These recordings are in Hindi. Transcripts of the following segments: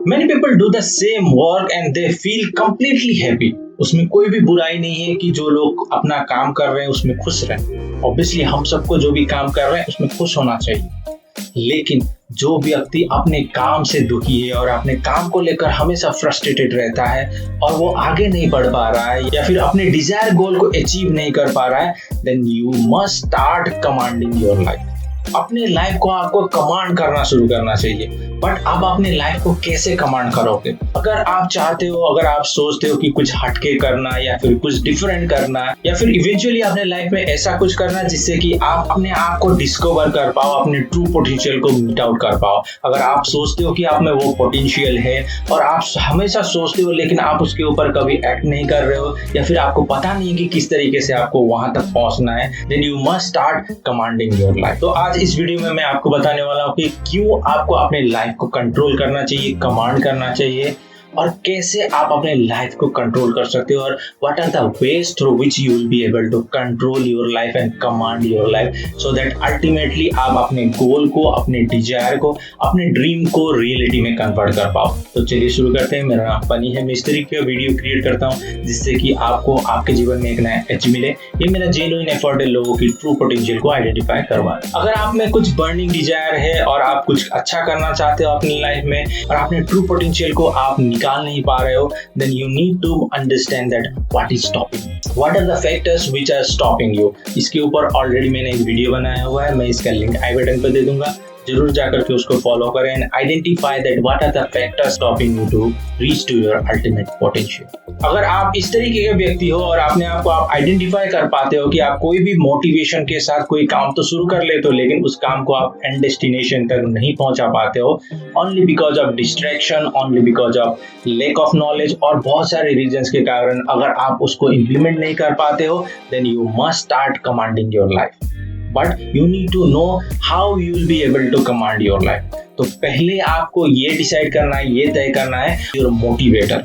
Many people do the same work and they feel completely happy. उसमें कोई भी बुराई नहीं है कि जो लोग अपना काम कर रहे हैं उसमें खुश रहें। ऑब्वियसली हम सबको जो भी काम कर रहे हैं उसमें खुश होना चाहिए। लेकिन जो व्यक्ति अपने काम से दुखी है और अपने काम को लेकर हमेशा फ्रस्ट्रेटेड रहता है और वो आगे नहीं बढ़ पा रहा है या फिर अपने डिजायर गोल को अचीव नहीं कर पा रहा है, then you must start commanding your life. अपने लाइफ को आपको कमांड करना शुरू करना चाहिए। बट आप अपने लाइफ को कैसे कमांड करोगे? अगर आप चाहते हो, अगर आप सोचते हो कि कुछ हटके करना या फिर कुछ डिफरेंट करना या फिर इवेंचुअली अपने लाइफ में ऐसा कुछ करना जिससे कि आप अपने आप को डिस्कवर कर पाओ, अपने ट्रू पोटेंशियल को मीट आउट कर पाओ। अगर आप सोचते हो कि आप में वो पोटेंशियल है और आप हमेशा सोचते हो लेकिन आप उसके ऊपर कभी एक्ट नहीं कर रहे हो या फिर आपको पता नहीं कि किस तरीके से आपको वहां तक पहुंचना है, then you must start commanding your life. तो आज इस वीडियो में मैं आपको बताने वाला हूँ कि क्यों आपको अपने लाइफ को कंट्रोल करना चाहिए, कमांड करना चाहिए और कैसे आप अपने लाइफ को कंट्रोल कर सकते हो और what are the ways through which you will be able to control your life and command your life so that ultimately आप अपने गोल को, अपने डिजायर को, अपने ड्रीम को रियलिटी में कन्वर्ट कर पाओ। तो चलिए शुरू करते हैं। मेरा नाम पनी है, मैं इस तरीके का वीडियो क्रिएट करता हूँ जिससे कि आपको आपके जीवन में एक नया एज मिले। ये मेरा जेन्युइन एफर्ट है लोगों की ट्रू पोटेंशियल को आइडेंटिफाई करवाना। अगर आप में कुछ बर्निंग डिजायर है और आप कुछ अच्छा करना चाहते हो अपनी लाइफ में और अपने ट्रू पोटेंशियल को आप निकाल नहीं पा रहे हो, then you need to understand that what is stopping you. What are the factors which are stopping you? इसके ऊपर ऑलरेडी मैंने एक वीडियो बनाया हुआ है, मैं इसका लिंक आई बटन पर दे दूंगा, जरूर जाकर के उसको फॉलो करें and identify that what are the factors stopping you to reach to your ultimate potential. अगर आप इस तरीके के व्यक्ति हो और अपने आप को आप आइडेंटिफाई कर पाते हो कि आप कोई भी मोटिवेशन के साथ कोई काम तो शुरू कर लेते हो लेकिन उस काम को आप एंड डेस्टिनेशन तक नहीं पहुंचा पाते हो, only because of distraction, only because of lack of knowledge और बहुत सारे रीजंस के कारण अगर आप उसको इम्प्लीमेंट नहीं कर पाते हो, then you must start commanding your life. But you need to know how you will be able to command your life. तो पहले आपको ये डिसाइड करना है, ये तय करना है योर मोटिवेटर।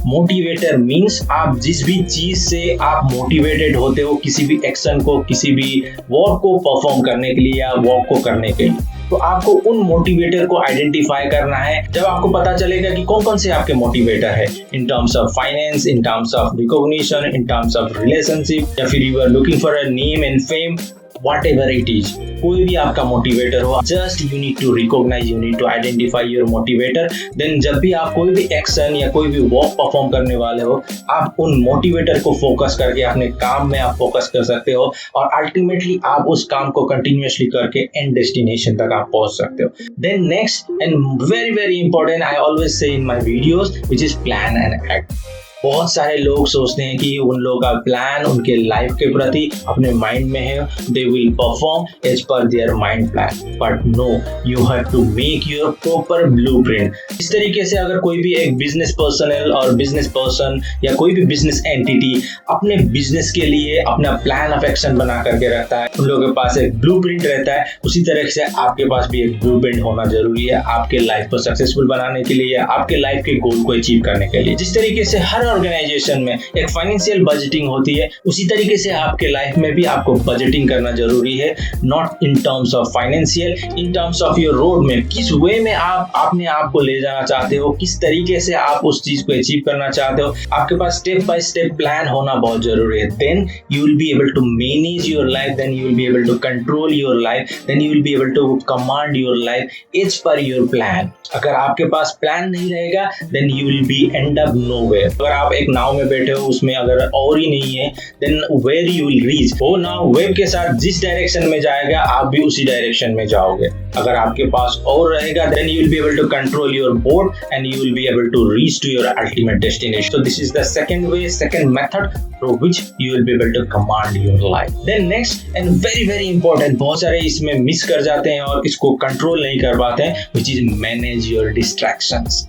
मोटिवेटर मीन्स आप जिस भी चीज से आप मोटिवेटेड होते हो, किसी भी एक्शन को, किसी भी वर्क को परफॉर्म करने के लिए या वर्क को करने के लिए, तो आपको उन मोटिवेटर को आइडेंटिफाई करना है। जब आपको पता चलेगा कि कौन कौन से आपके मोटिवेटर है in terms of finance, in terms of recognition, in terms of relationship या फिर you are looking for a name and fame, whatever it is, कोई भी आपका मोटिवेटर हो, just you need to recognise, you need to identify your motivator. Then जब भी आप कोई भी एक्शन या कोई भी वर्क परफॉर्म करने वाले हो, आप उन मोटिवेटर को फोकस करके अपने काम में आप फोकस कर सकते हो और अल्टीमेटली आप उस काम को कंटिन्यूअसली करके एंड डेस्टिनेशन तक आप पहुंच सकते हो। Then next and very very important, I always say in my videos, which is plan and act. बहुत सारे लोग सोचते हैं कि उन लोगों का प्लान उनके लाइफ के प्रति अपने माइंड में है, they will perform as per their mind plan, but no, you have to make your proper blueprint. इस तरीके से अगर कोई भी एक बिजनेस पर्सनल और बिजनेस पर्सन या कोई भी बिजनेस एंटिटी अपने बिजनेस के लिए अपना प्लान ऑफ एक्शन बना करके रखता है, उन लोगों के पास एक ब्लूप्रिंट रहता है, उसी तरह से आपके पास भी एक ब्लूप्रिंट होना जरूरी है आपके लाइफ को सक्सेसफुल बनाने के लिए, आपके लाइफ के गोल को अचीव करने के लिए। जिस तरीके से हर ऑर्गेनाइजेशन में एक फाइनेंशियल बजटिंग होती है, उसी तरीके से आपके लाइफ में भी आपको बजटिंग करना जरूरी है, not in terms of financial, in terms of your road में, किस वे में आप अपने आप को ले जाना चाहते हो, किस तरीके से आप उस चीज को अचीव करना चाहते हो। आपके पास स्टेप बाय स्टेप प्लान होना बहुत जरूरी है। Then you will be able to manage your life, then you will be able to control your life, then you will be able to command your life as per your plan. अगर आपके पास प्लान नहीं रहेगा, then you will be end up nowhere. अगर आप एक नाव में बैठे हो, उसमें अगर और ही नहीं है, then where you will reach, वो नाव वेव के साथ जिस डायरेक्शन में जाएगा आप भी उसी डायरेक्शन में जाओगे। अगर आपके पास और रहेगा, then you will be able to control your boat and you will be able to reach to your ultimate destination. So this is the second way, second method through which you will be able to command your life. Then next and very very important, बहुत सारे इसमें मिस कर जाते हैं और इसको कंट्रोल नहीं कर पाते हैं, which is manage your distractions.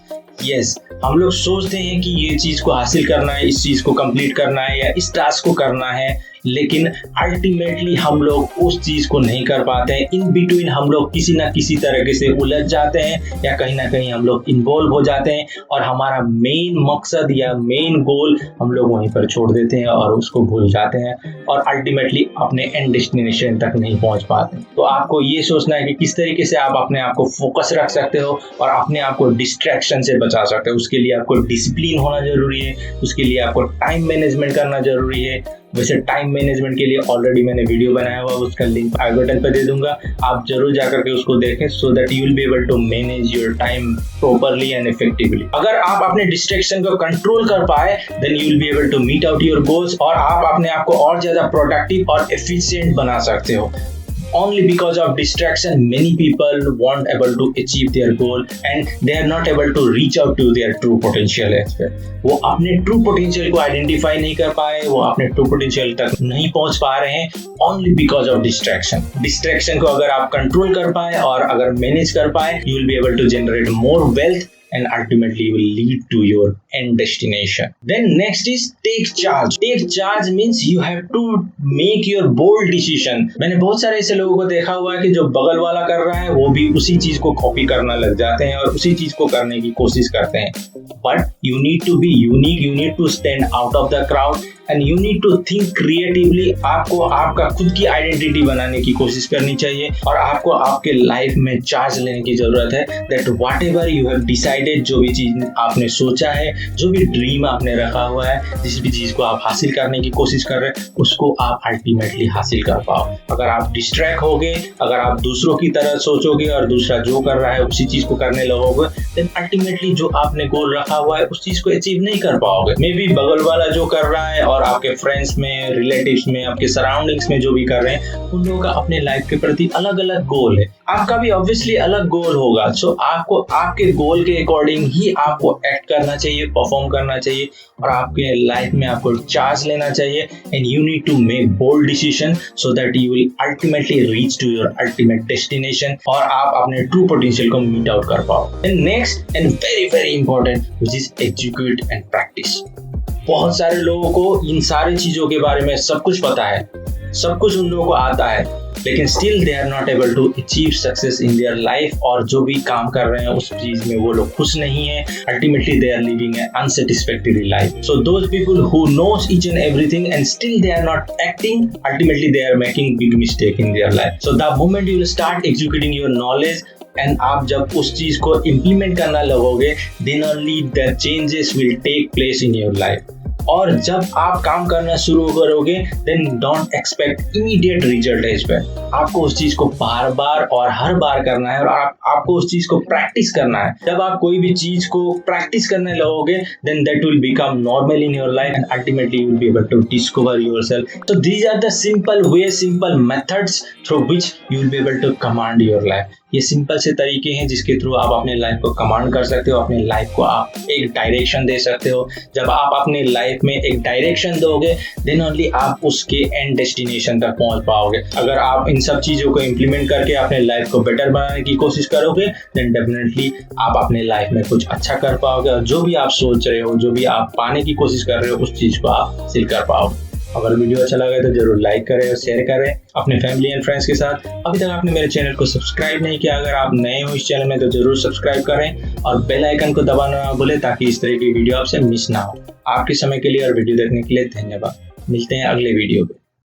Yes, हम लोग सोचते हैं कि ये चीज को हासिल करना है, इस चीज को कंप्लीट करना है या इस टास्क को करना है, लेकिन अल्टीमेटली हम लोग उस चीज को नहीं कर पाते हैं। इन बिटवीन हम लोग किसी ना किसी तरीके से उलझ जाते हैं या कहीं ना कहीं हम लोग इन्वॉल्व हो जाते हैं और हमारा मेन मकसद या मेन गोल हम लोग वहीं पर छोड़ देते हैं और उसको भूल जाते हैं और अल्टीमेटली अपने एंड डेस्टिनेशन तक नहीं पहुंच पाते। तो आपको ये सोचना है कि किस तरीके से आप अपने आप को फोकस रख सकते हो और अपने आप को डिस्ट्रैक्शन से बचा सकते हो। उसके लिए आपको डिसिप्लिन होना जरूरी है, उसके लिए आपको टाइम मैनेजमेंट करना जरूरी है। वैसे टाइम मैनेजमेंट के लिए ऑलरेडी मैंने वीडियो बनाया हुआ, उसका लिंक आई बटन पर दे दूंगा, आप जरूर जाकर के उसको देखें so that you will be able to manage your time properly and effectively. अगर आप अपने डिस्ट्रैक्शन को कंट्रोल कर पाए then you will be able to meet out your goals और आप अपने आप को और ज्यादा प्रोडक्टिव और एफिशिएंट बना सकते हो। Only because of distraction, many people weren't able to achieve their goal and they are not able to reach out to their true potential as well. वो अपने true potential को identify नहीं कर पाए, वो अपने true potential तक नहीं पहुंच पा रहे हैं only because of distraction. Distraction को अगर आप control कर पाए और अगर manage कर पाए, you will be able to generate more wealth and ultimately will lead to your end destination. Then next is take charge. Take charge means you have to make your bold decision. मैंने बहुत सारे ऐसे लोगों को देखा हुआ है कि जो बगल वाला कर रहा है वो भी उसी चीज को कॉपी करना लग जाते हैं और उसी चीज को करने की कोशिश करते हैं। But you need to be unique, you need to stand out of the crowd and you need to think creatively. आपको आपका खुद की आइडेंटिटी बनाने की कोशिश करनी चाहिए और आपको आपके लाइफ में चार्ज लेने की जरूरत है that whatever you have decided, जो भी चीज आपने सोचा है, जो भी ड्रीम आपने रखा हुआ है, जिस भी चीज को आप हासिल करने की कोशिश कर रहे हैं उसको आप अल्टीमेटली हासिल कर पाओ। अगर आप डिस्ट्रैक्ट होगे, अगर आप दूसरों की तरह सोचोगे और दूसरा जो कर रहा है उसी चीज को करने लगोगे देन अल्टीमेटली जो आपने गोल रखा हुआ है उस चीज को अचीव नहीं कर पाओगे। मे बी बगल वाला जो कर रहा है और आपके फ्रेंड्स में, रिलेटिव्स में, आपके सराउंडिंग्स में जो भी कर रहे हैं उन लोगों का अपने लाइफ के प्रति अलग अलग गोल है। आपका भी ऑब्वियसली अलग गोल होगा। सो आपको आपके गोल के अकॉर्डिंग ही आपको एक्ट करना चाहिए, परफॉर्म करना चाहिए और आपके लाइफ में आपको चार्ज लेना चाहिए and you need to make bold decision so that you will ultimately reach to your ultimate destination और आप अपने ट्रू पोटेंशियल को मीट आउट कर पाओ। And next and very very important which is execute and practice. बहुत सारे लोगों को इन सारी चीजों के बारे में सब कुछ पता है, सब कुछ उन लोगों को आता है, लेकिन still they are not able to achieve success in their life और जो भी काम कर रहे हैं उस चीज में वो लोग खुश नहीं है। Ultimately they are living an unsatisfactory life. So those people who knows each and everything and still they are not acting, ultimately they are making big mistake in their life. So the moment you will start executing your knowledge and आप जब उस चीज को इम्प्लीमेंट करना लगोगे then only the changes will take place in your life. और जब आप काम करना शुरू करोगे then don't expect immediate result as well. आपको उस चीज को बार बार और हर बार करना है और आपको उस चीज को प्रैक्टिस करना है। जब आप कोई भी चीज को प्रैक्टिस करने लगोगे then that will become normal in your life and ultimately you will be able to discover yourself. तो these are the simple way, simple methods through which you will be able to command your life. ये सिंपल से तरीके हैं जिसके थ्रू आप अपने लाइफ को कमांड कर सकते हो, अपने लाइफ को आप एक डायरेक्शन दे सकते हो। जब आप अपने लाइफ में एक डायरेक्शन दोगे देन ओनली आप उसके एंड डेस्टिनेशन तक पहुंच पाओगे। अगर आप इन सब चीजों को इम्प्लीमेंट करके अपने लाइफ को बेटर बनाने की कोशिश करोगे देन डेफिनेटली आप अपने लाइफ में कुछ अच्छा कर पाओगे और जो भी आप सोच रहे हो, जो भी आप पाने की कोशिश कर रहे हो उस चीज को आप हासिल कर पाओगे। अगर वीडियो अच्छा लगा तो जरूर लाइक करें और शेयर करें अपने फैमिली एंड फ्रेंड्स के साथ। अभी तक आपने मेरे चैनल को सब्सक्राइब नहीं किया, अगर आप नए हो इस चैनल में तो जरूर सब्सक्राइब करें और बेल आइकन को दबाना ना भूलें ताकि इस तरह की वीडियो आपसे मिस ना हो। आपके समय के लिए और वीडियो देखने के लिए धन्यवाद। मिलते हैं अगले वीडियो में।